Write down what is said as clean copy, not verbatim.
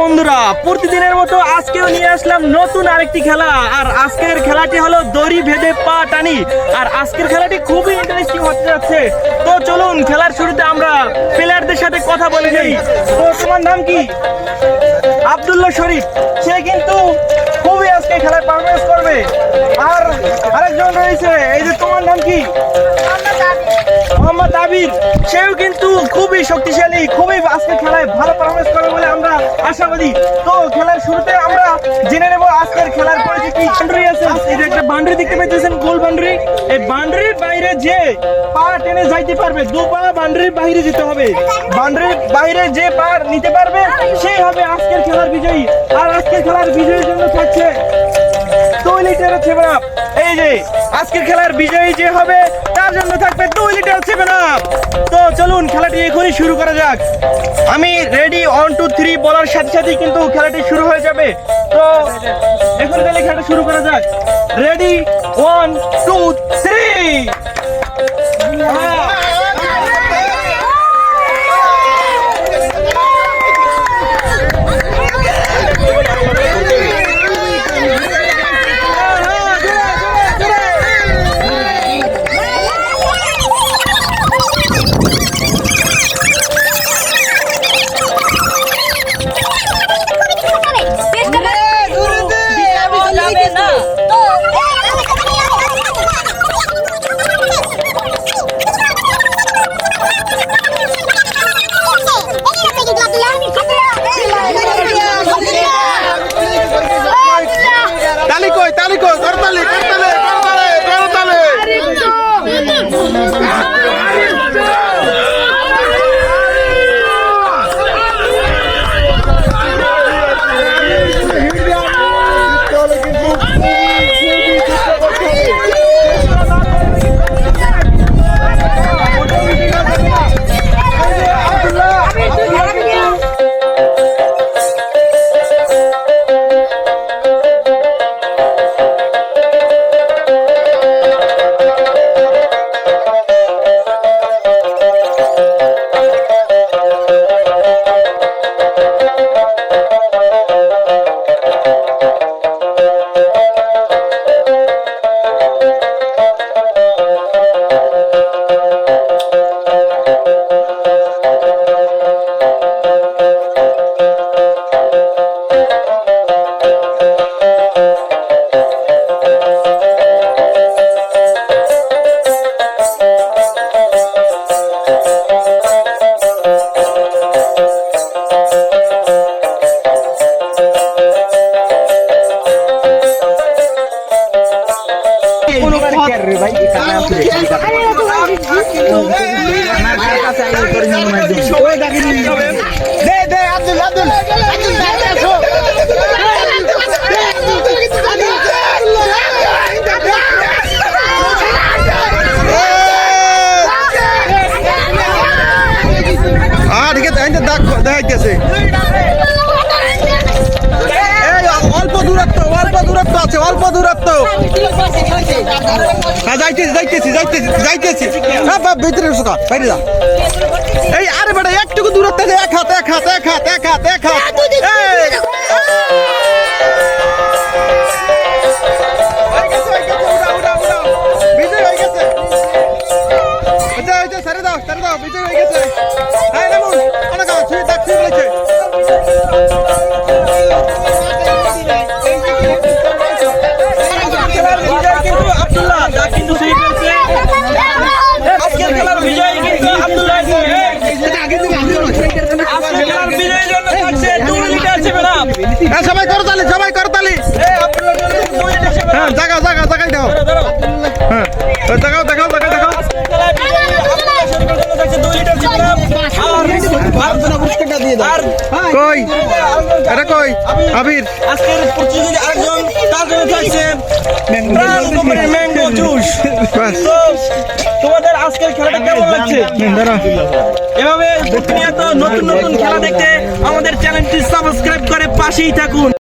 বন্ধুরা, প্রতিদিনের মতো আজকেও নিয়ে আসলাম নতুন আরেকটি খেলা। আর আজকের খেলাটি হলো দড়ি ভেদে পা টানি। আর আজকের খেলাটি খুবই ইন্টারেস্টিং হতে যাচ্ছে। তো চলুন, খেলার শুরুতে আমরা প্লেয়ারদের সাথে কথা বলে যাই। তো তোমার নাম কি? আব্দুল্লাহ শরীফ। সে কিন্তু খুবই আজকে খেলায় পারফরমেন্স করবে। আর আরেকজন রয়েছে, এই যে তোমার নাম কি? মোহাম্মদ আবির। সেও কিন্তু খুবই শক্তিশালী, খুবই আজকে খেলায় ভালো পারফরমেন্স করবে বলে আমরা আশাবাদী। তো খেলার শুরুতে আমরা জেনে নেব আজকের খেলার পরিচিতি। বাউন্ডারি আছে, এই যে একটা বাউন্ডারি দেখতে পাচ্ছেন, গোল বাউন্ডারি। এই বাউন্ডারির বাইরে যে পা টেনে যাইতে পারবে, দু পা বাউন্ডারির বাইরে যেতে হবে। বাউন্ডারির বাইরে যে পা নিতে পারবে সেই হবে আজকের খেলার বিজয়ী। আর আজকের খেলার বিজয়ীর জন্য থাকছে 2 লিটারের 7 আপ। এই যে আজকের খেলার বিজয়ী যে হবে তার জন্য থাকবে 2 লিটার 7 আপ। তো চলুন, খেলাটি এখনই শুরু করা যাক। আমি রেডি 1 2 3 বলার সাথে সাথে কিন্তু খেলাটি শুরু হয়ে যাবে। তো এখন তাহলে খেলাটা শুরু করা যাক। রেডি 1 2 3। অল্প দূরত্ব যাইতেছি ভিতরে বাইরে যা। এই আরে বেটা, একটুকু দূরত্ব, এক হাত ছেড়ে দাও বিজয় হয়ে গেছে। সবাই করতালি। হ্যাঁ, জায়গা দাও। হ্যাঁ, দেখাও। কই এটা কই আবির? আজকের প্রতিযোগী আরেকজন, তার জন্য থাকছে ম্যাঙ্গো জুস। তোমাদের আজকের খেলাটা কেমন লাগছে? এভাবে প্রতিনিয়ত নতুন খেলা দেখতে আমাদের চ্যানেলটি সাবস্ক্রাইব করে পাশেই থাকুন।